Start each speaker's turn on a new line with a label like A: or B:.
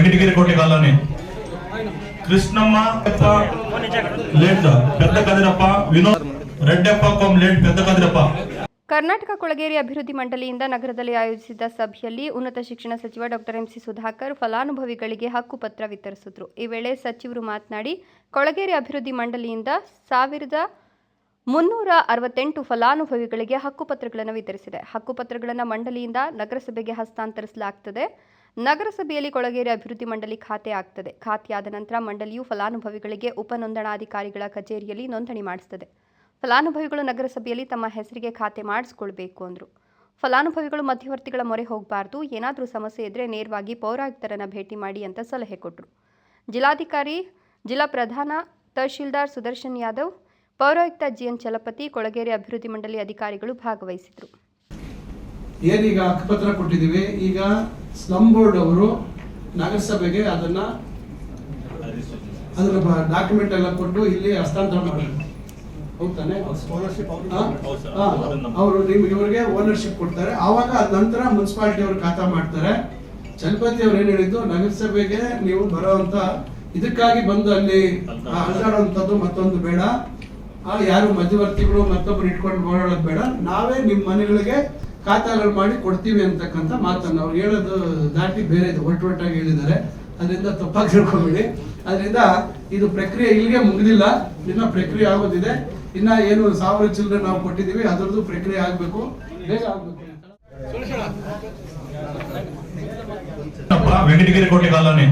A: వెంకటగిరి కోటి colony Krishnamma late పెద్ద Kadirappa Vinod Reddappa ಕೊಂ late ಪೆದ್ದ ಕದಿರಪ್ಪ.
B: ಕರ್ನಾಟಕ ಕೊಳಗೇರಿ ಅಭಿವೃದ್ಧಿ ಮಂಡಳಿಯಿಂದ ನಗರದಲ್ಲಿ ಆಯೋಜಿಸಿದ್ದ ಸಭೆಯಲ್ಲಿ ಉನ್ನತ ಶಿಕ್ಷಣ ಸಚಿವ ಡಾಕ್ಟರ್ ಎಂಸಿ ಸುಧಾಕರ್ ಫಲಾನುಭವಿಗಳಿಗೆ ಹಕ್ಕುಪತ್ರ ವಿತರಿಸಿದರು. ಈ ವೇಳೆ ಸಚಿವರು ಮಾತನಾಡಿ, ಕೊಳಗೇರಿ ಅಭಿವೃದ್ಧಿ ಮಂಡಳಿಯಿಂದ 1368 ಫಲಾನುಭವಿಗಳಿಗೆ ಹಕ್ಕುಪತ್ರಗಳನ್ನು ವಿತರಿಸಿದೆ. ಹಕ್ಕುಪತ್ರಗಳನ್ನು ಮಂಡಳಿಯಿಂದ ನಗರಸಭೆಗೆ ಹಸ್ತಾಂತರಿಸಲಾಗುತ್ತದೆ. ನಗರಸಭೆಯಲ್ಲಿ ಕೊಳಗೇರಿ ಅಭಿವೃದ್ಧಿ ಮಂಡಳಿ ಖಾತೆ ಆಗ್ತದೆ. ಖಾತೆಯಾದ ನಂತರ ಮಂಡಳಿಯು ಫಲಾನುಭವಿಗಳಿಗೆ ಉಪನೋಂದಣಾಧಿಕಾರಿಗಳ ಕಚೇರಿಯಲ್ಲಿ ನೋಂದಣಿ ಮಾಡಿಸುತ್ತದೆ. ಫಲಾನುಭವಿಗಳು ನಗರಸಭೆಯಲ್ಲಿ ತಮ್ಮ ಹೆಸರಿಗೆ ಖಾತೆ ಮಾಡಿಸಿಕೊಳ್ಬೇಕು ಅಂದರು. ಫಲಾನುಭವಿಗಳು ಮಧ್ಯವರ್ತಿಗಳ ಮೊರೆ ಹೋಗಬಾರ್ದು, ಏನಾದರೂ ಸಮಸ್ಯೆ ಇದ್ದರೆ ನೇರವಾಗಿ ಪೌರಾಯುಕ್ತರನ್ನು ಭೇಟಿ ಮಾಡಿ ಅಂತ ಸಲಹೆ ಕೊಟ್ಟರು. ಜಿಲ್ಲಾಧಿಕಾರಿ, ಜಿಲ್ಲಾ ಪ್ರಧಾನ ತಹಶೀಲ್ದಾರ್ ಸುದರ್ಶನ್ ಯಾದವ್, ಪೌರಾಯುಕ್ತ ಜಿಎನ್ ಚಲಪತಿ, ಕೊಳಗೇರಿ ಅಭಿವೃದ್ಧಿ ಮಂಡಳಿ ಅಧಿಕಾರಿಗಳು ಭಾಗವಹಿಸಿದರು.
C: ಏನೀಗ ಹಕ್ಕುಪತ್ರ ಕೊಟ್ಟಿದ್ದೀವಿ, ಈಗ ಸ್ಲಂ ಬೋರ್ಡ್ ಅವರು ನಗರಸಭೆಗೆ ಅದರ ಡಾಕ್ಯುಮೆಂಟ್ ಎಲ್ಲ ಕೊಟ್ಟು ಇಲ್ಲಿ ಹಸ್ತಾಂತರ ಮಾಡಬೇಕು. ಹೋಗ್ತಾನೆ ಅವರು ಇವ್ರಿಗೆ ಓನರ್ಶಿಪ್ ಕೊಡ್ತಾರೆ. ಆವಾಗ ಅದ ನಂತರ ಮುನ್ಸಿಪಾಲಿಟಿ ಅವರು ಖಾತಾ ಮಾಡ್ತಾರೆ. ಚಲಪತಿ ಅವ್ರು ಏನ್ ಹೇಳಿದ್ದು, ನಗರಸಭೆಗೆ ನೀವು ಬರೋಂತ ಇದಕ್ಕಾಗಿ ಬಂದು ಅಲ್ಲಿ ಅಲ್ಲಾಡುವಂಥದ್ದು ಮತ್ತೊಂದು ಬೇಡ, ಯಾರು ಮಧ್ಯವರ್ತಿಗಳು ಮತ್ತೊಬ್ರು ಇಟ್ಕೊಂಡು ಓಡಾಡೋದು ಬೇಡ, ನಾವೇ ನಿಮ್ಮ ಮನೆಗಳಿಗೆ ಖಾತಾಗಳು ಮಾಡಿ ಕೊಡ್ತೀವಿ ಅಂತಕ್ಕಂಥ ಮಾತನ್ನು ಅವ್ರು ಹೇಳೋದು ದಾಟಿ ಬೇರೆ ಇದು ಒಟ್ಟಾಗಿ ಹೇಳಿದ್ದಾರೆ. ಅದರಿಂದ ತಪ್ಪಾಗಿ ತಿಳ್ಕೊಬೇಡಿ. ಅದರಿಂದ ಇದು ಪ್ರಕ್ರಿಯೆ ಇಲ್ಲಿಗೆ ಮುಗಿದಿಲ್ಲ, ಇನ್ನ ಪ್ರಕ್ರಿಯೆ ಆಗೋದಿದೆ. ಇನ್ನ ಏನು 1000 ಚಿಲ್ಲರೆ ನಾವು ಕೊಟ್ಟಿದ್ದೀವಿ, ಅದರದ್ದು ಪ್ರಕ್ರಿಯೆ ಆಗಬೇಕು, ಬೇಗ ಆಗಬೇಕು.
A: వెంకటగిరి కోటి కాలనీ